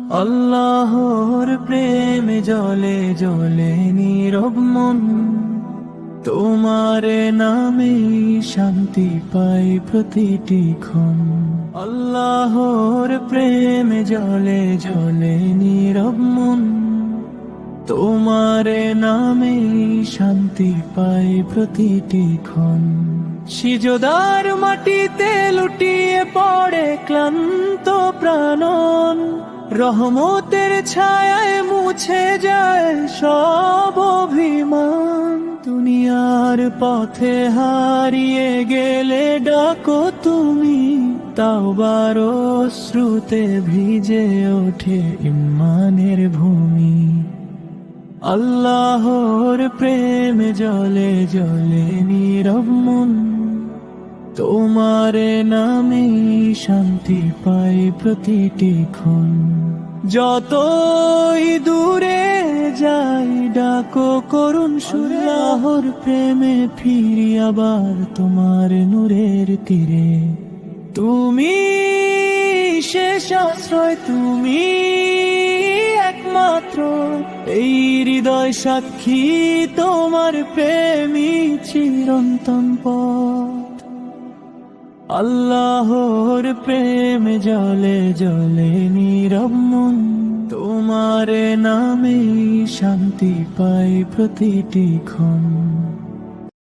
আল্লাহর প্রেমে জ্বলে জ্বলে নীরব মন, তোমার নামে শান্তি পাই প্রতিটি ক্ষণ। আল্লাহর প্রেমে জ্বলে জ্বলে নীরব মন, তোমার নামে শান্তি পাই প্রতিটি ক্ষণ। সিজদার মাটিতে লুটিয়ে পড়ে ক্লান্ত প্রাণন, রহমতের ছায়ায় মুছে যায় সব অভিমান। দুনিয়ার পথে হারিয়ে গেলে ডাকো তুমি, তাওবার অশ্রুতে ভিজে ওঠে ইমানের ভূমি। আল্লাহর প্রেমে জ্বলে জ্বলে নীরব মন, তোমার নামে শান্তি পাই প্রতিটি ক্ষণ। যতই দূরে যাই ডাকো করুণ সুরে, আল্লাহর প্রেমে ফিরি আবার তোমার নূরের তীরে। তুমি শেষ আশ্রয়, তুমি একমাত্র, এই হৃদয় সাক্ষী তোমার প্রেমী চিরন্তন পথ। আল্লাহর প্রেমে জ্বলে জ্বলে নীরব মন, তোমার নামে শান্তি পাই প্রতিটি ক্ষণ।